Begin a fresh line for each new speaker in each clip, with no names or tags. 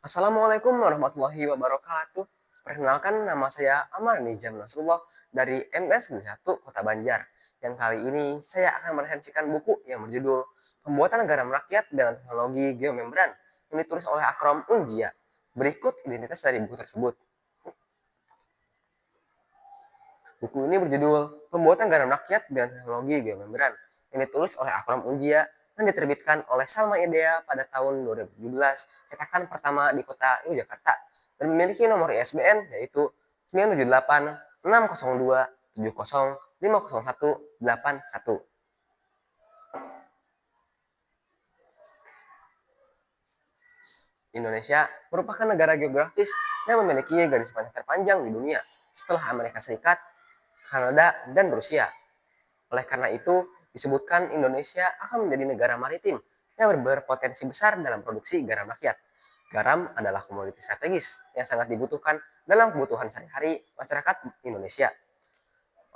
Assalamualaikum warahmatullahi wabarakatuh. Perkenalkan, nama saya Amar Nizam Nasrullah dari MS1 Kota Banjar. Yang kali ini saya akan meresensikan buku yang berjudul Pembuatan Garam Rakyat dengan Teknologi Geomembran yang ditulis oleh Akrom Unjia. Berikut identitas dari buku tersebut. Buku ini berjudul Pembuatan Garam Rakyat dengan Teknologi Geomembran yang ditulis oleh Akrom Unjia dan diterbitkan oleh Salma Idea pada tahun 2017, cetakan pertama di kota Yogyakarta, dan memiliki nomor ISBN yaitu 978 602 70 501 81. Indonesia merupakan negara geografis yang memiliki garis pantai terpanjang di dunia setelah Amerika Serikat, Kanada, dan Rusia. Oleh karena itu, disebutkan Indonesia akan menjadi negara maritim yang berpotensi besar dalam produksi garam rakyat. Garam adalah komoditas strategis yang sangat dibutuhkan dalam kebutuhan sehari-hari masyarakat Indonesia.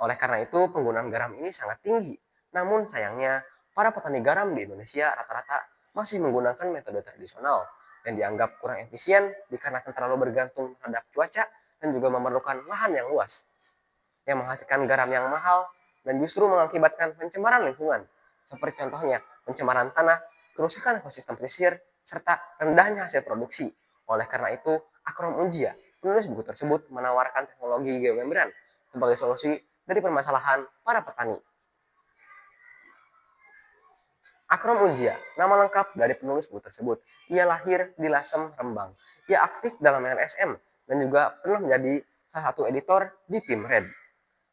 Oleh karena itu, penggunaan garam ini sangat tinggi. Namun sayangnya, para petani garam di Indonesia rata-rata masih menggunakan metode tradisional yang dianggap kurang efisien dikarenakan terlalu bergantung terhadap cuaca dan juga memerlukan lahan yang luas, yang menghasilkan garam yang mahal dan justru mengakibatkan pencemaran lingkungan, seperti contohnya pencemaran tanah, kerusakan ekosistem pesisir, serta rendahnya hasil produksi. Oleh karena itu, Akrom Unjia, penulis buku tersebut, menawarkan teknologi geomembran sebagai solusi dari permasalahan para petani. Akrom Unjia, nama lengkap dari penulis buku tersebut. Ia lahir di Lasem, Rembang. Ia aktif dalam LSM dan juga pernah menjadi salah satu editor di Pimred.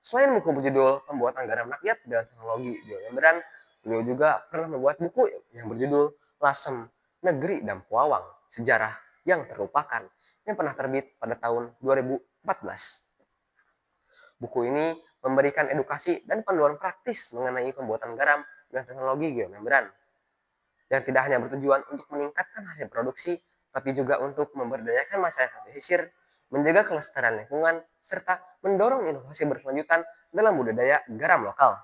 Selain buku berjudul Pembuatan Garam Rakyat dan Teknologi Geomembran, beliau juga pernah membuat buku yang berjudul Lasem, Negeri dan Puawang, Sejarah yang Terlupakan, yang pernah terbit pada tahun 2014. Buku ini memberikan edukasi dan panduan praktis mengenai pembuatan garam dan teknologi geomembran, yang tidak hanya bertujuan untuk meningkatkan hasil produksi, tapi juga untuk memberdayakan masyarakat pesisir, menjaga kelestarian lingkungan, serta mendorong inovasi berkelanjutan dalam budidaya garam lokal.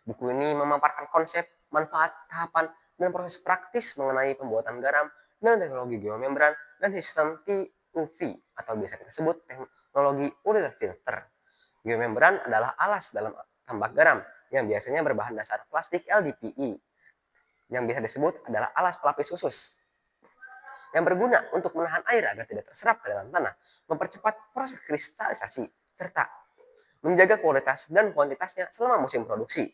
Buku ini memaparkan konsep, manfaat, tahapan, dan proses praktis mengenai pembuatan garam dengan teknologi geomembran dan sistem TUV atau biasa disebut teknologi Uriner filter. Geomembran adalah alas dalam tambak garam yang biasanya berbahan dasar plastik LDPE, yang biasa disebut adalah alas pelapis khusus, yang berguna untuk menahan air agar tidak terserap ke dalam tanah, mempercepat proses kristalisasi, serta menjaga kualitas dan kuantitasnya selama musim produksi.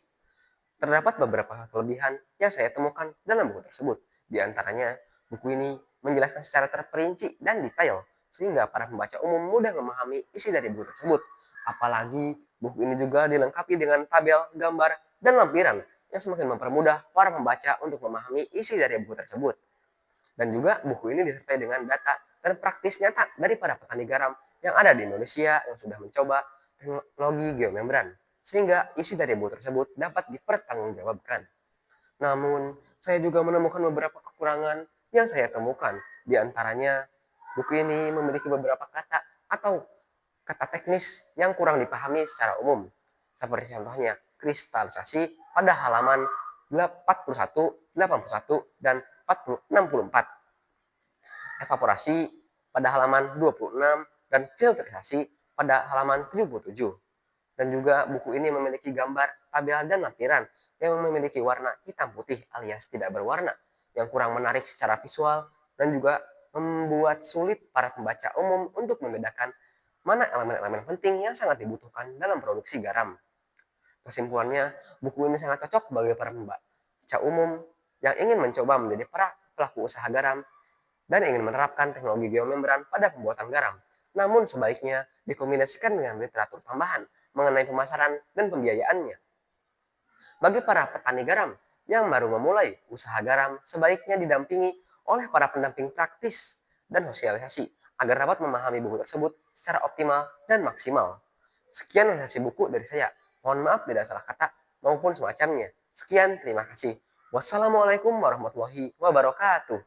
Terdapat beberapa kelebihan yang saya temukan dalam buku tersebut. Di antaranya, buku ini menjelaskan secara terperinci dan detail, sehingga para pembaca umum mudah memahami isi dari buku tersebut. Apalagi, buku ini juga dilengkapi dengan tabel, gambar, dan lampiran yang semakin mempermudah para pembaca untuk memahami isi dari buku tersebut. Dan juga buku ini disertai dengan data dan praktis nyata dari para petani garam yang ada di Indonesia yang sudah mencoba teknologi geomembran, sehingga isi dari buku tersebut dapat dipertanggungjawabkan. Namun, saya juga menemukan beberapa kekurangan yang saya temukan. Di antaranya, buku ini memiliki beberapa kata atau kata teknis yang kurang dipahami secara umum. Seperti contohnya, kristalisasi pada halaman 41, 81, dan 64. Evaporasi pada halaman 26 dan filtrasi pada halaman 77. Dan juga buku ini memiliki gambar, tabel, dan lampiran yang memiliki warna hitam putih alias tidak berwarna, yang kurang menarik secara visual dan juga membuat sulit para pembaca umum untuk membedakan mana elemen-elemen penting yang sangat dibutuhkan dalam produksi garam. Kesimpulannya, buku ini sangat cocok bagi para pembaca umum yang ingin mencoba menjadi para pelaku usaha garam dan ingin menerapkan teknologi geomembran pada pembuatan garam. Namun sebaiknya dikombinasikan dengan literatur tambahan mengenai pemasaran dan pembiayaannya. Bagi para petani garam yang baru memulai usaha garam, sebaiknya didampingi oleh para pendamping praktis dan sosialisasi agar dapat memahami buku tersebut secara optimal dan maksimal. Sekian resensi buku dari saya. Mohon maaf tidak salah kata maupun semacamnya. Sekian, terima kasih. Wassalamualaikum warahmatullahi wabarakatuh.